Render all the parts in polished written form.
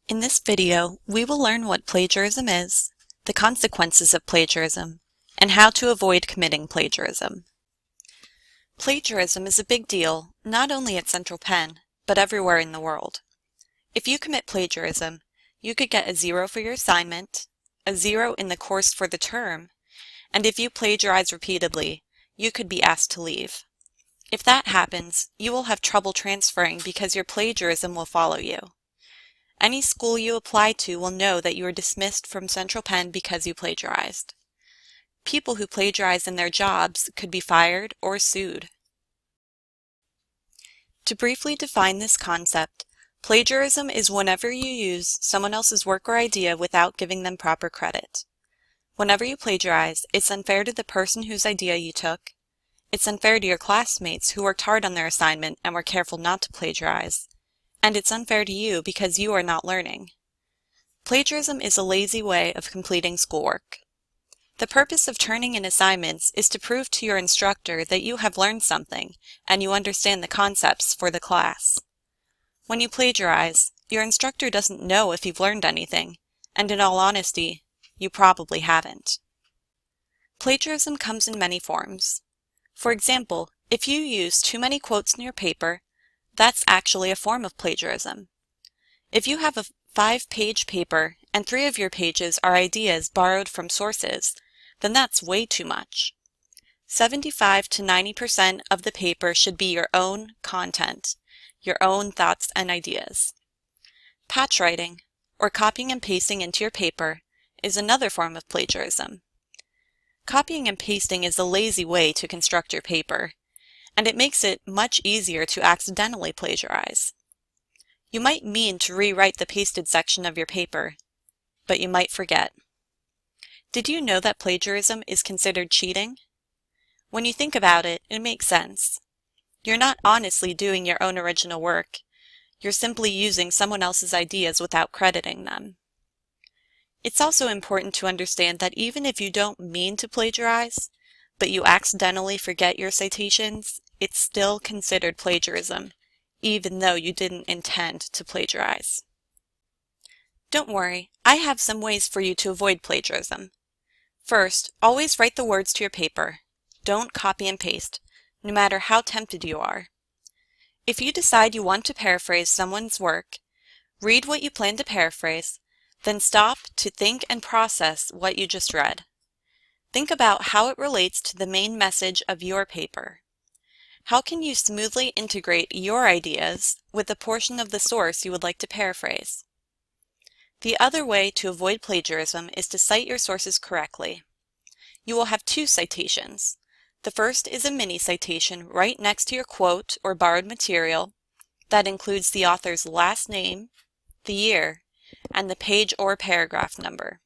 In this video, we will learn what plagiarism is, the consequences of plagiarism, and how to avoid committing plagiarism. Plagiarism is a big deal, not only at Central Penn, but everywhere in the world. If you commit plagiarism, you could get a 0 for your assignment, a 0 in the course for the term, and if you plagiarize repeatedly, you could be asked to leave. If that happens, you will have trouble transferring because your plagiarism will follow you. Any school you apply to will know that you were dismissed from Central Penn because you plagiarized. People who plagiarize in their jobs could be fired or sued. To briefly define this concept, plagiarism is whenever you use someone else's work or idea without giving them proper credit. Whenever you plagiarize, it's unfair to the person whose idea you took. It's unfair to your classmates who worked hard on their assignment and were careful not to plagiarize. And it's unfair to you because you are not learning. Plagiarism is a lazy way of completing schoolwork. The purpose of turning in assignments is to prove to your instructor that you have learned something and you understand the concepts for the class. When you plagiarize, your instructor doesn't know if you've learned anything, and in all honesty, you probably haven't. Plagiarism comes in many forms. For example, if you use too many quotes in your paper, that's actually a form of plagiarism. If you have a 5-page paper and 3 of your pages are ideas borrowed from sources, then that's way too much. 75 to 90% of the paper should be your own content, your own thoughts and ideas. Patch writing, or copying and pasting into your paper, is another form of plagiarism. Copying and pasting is a lazy way to construct your paper, and it makes it much easier to accidentally plagiarize. You might mean to rewrite the pasted section of your paper, but you might forget. Did you know that plagiarism is considered cheating? When you think about it, it makes sense. You're not honestly doing your own original work. You're simply using someone else's ideas without crediting them. It's also important to understand that even if you don't mean to plagiarize, but you accidentally forget your citations, it's still considered plagiarism, even though you didn't intend to plagiarize. Don't worry, I have some ways for you to avoid plagiarism. First, always write the words to your paper. Don't copy and paste, no matter how tempted you are. If you decide you want to paraphrase someone's work, read what you plan to paraphrase, then stop to think and process what you just read. Think about how it relates to the main message of your paper. How can you smoothly integrate your ideas with a portion of the source you would like to paraphrase? The other way to avoid plagiarism is to cite your sources correctly. You will have 2 citations. The first is a mini citation right next to your quote or borrowed material that includes the author's last name, the year, and the page or paragraph number.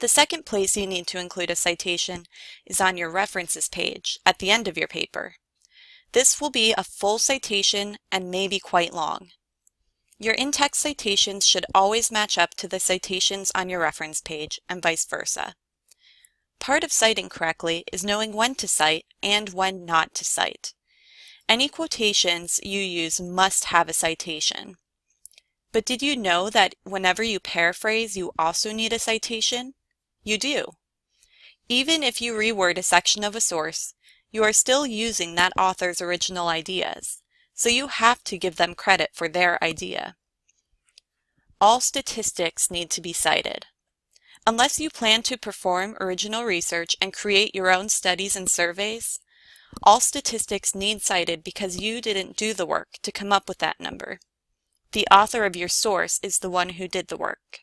The second place you need to include a citation is on your references page at the end of your paper. This will be a full citation and may be quite long. Your in-text citations should always match up to the citations on your reference page and vice versa. Part of citing correctly is knowing when to cite and when not to cite. Any quotations you use must have a citation. But did you know that whenever you paraphrase, you also need a citation? You do. Even if you reword a section of a source, you are still using that author's original ideas, so you have to give them credit for their idea. All statistics need to be cited. Unless you plan to perform original research and create your own studies and surveys, all statistics need cited because you didn't do the work to come up with that number. The author of your source is the one who did the work.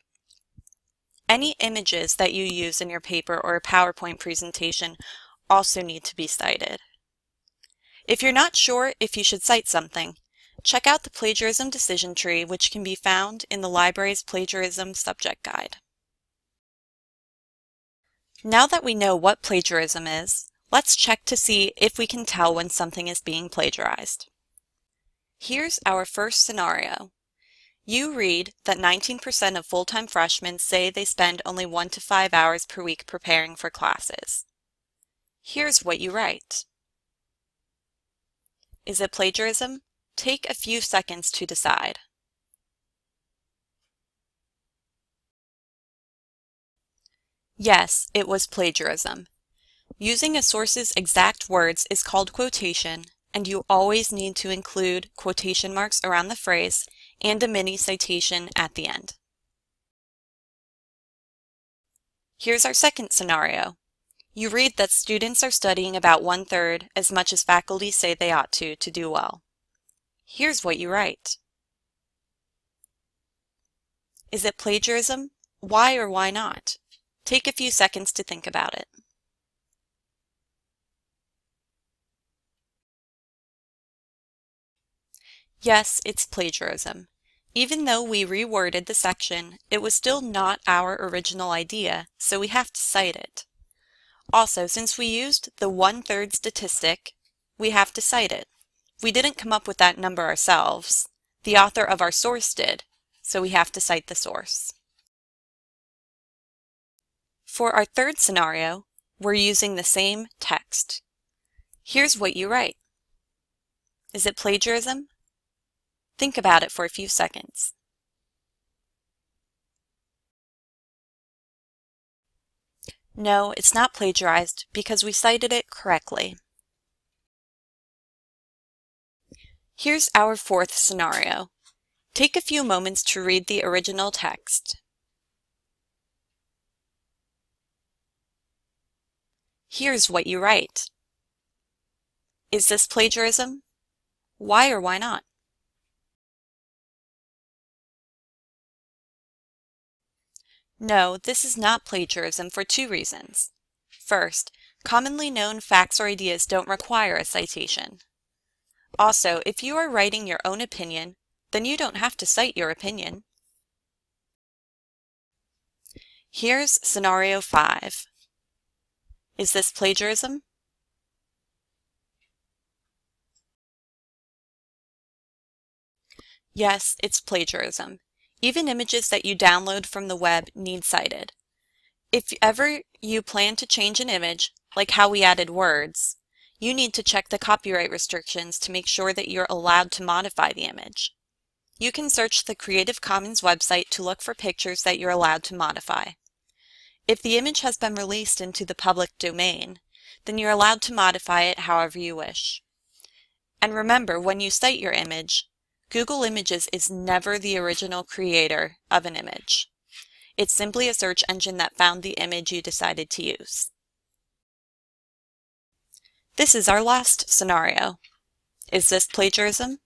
Any images that you use in your paper or a PowerPoint presentation also need to be cited. If you're not sure if you should cite something, check out the plagiarism decision tree, which can be found in the library's plagiarism subject guide. Now that we know what plagiarism is, let's check to see if we can tell when something is being plagiarized. Here's our first scenario. You read that 19% of full-time freshmen say they spend only 1 to 5 hours per week preparing for classes. Here's what you write. Is it plagiarism? Take a few seconds to decide. Yes, it was plagiarism. Using a source's exact words is called quotation, and you always need to include quotation marks around the phrase and a mini citation at the end. Here's our second scenario. You read that students are studying about 1/3 as much as faculty say they ought to do well. Here's what you write. Is it plagiarism? Why or why not? Take a few seconds to think about it. Yes, it's plagiarism. Even though we reworded the section, it was still not our original idea, so we have to cite it. Also, since we used the 1/3 statistic, we have to cite it. We didn't come up with that number ourselves. The author of our source did, so we have to cite the source. For our third scenario, we're using the same text. Here's what you write. Is it plagiarism? Think about it for a few seconds. No, it's not plagiarized because we cited it correctly. Here's our fourth scenario. Take a few moments to read the original text. Here's what you write. Is this plagiarism? Why or why not? No, this is not plagiarism for two reasons. First, commonly known facts or ideas don't require a citation. Also, if you are writing your own opinion, then you don't have to cite your opinion. Here's scenario 5. Is this plagiarism? Yes, it's plagiarism. Even images that you download from the web need cited. If ever you plan to change an image, like how we added words, you need to check the copyright restrictions to make sure that you're allowed to modify the image. You can search the Creative Commons website to look for pictures that you're allowed to modify. If the image has been released into the public domain, then you're allowed to modify it however you wish. And remember, when you cite your image, Google Images is never the original creator of an image. It's simply a search engine that found the image you decided to use. This is our last scenario. Is this plagiarism?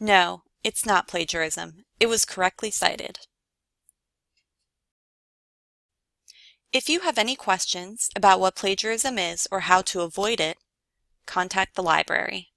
No, it's not plagiarism. It was correctly cited. If you have any questions about what plagiarism is or how to avoid it, contact the library.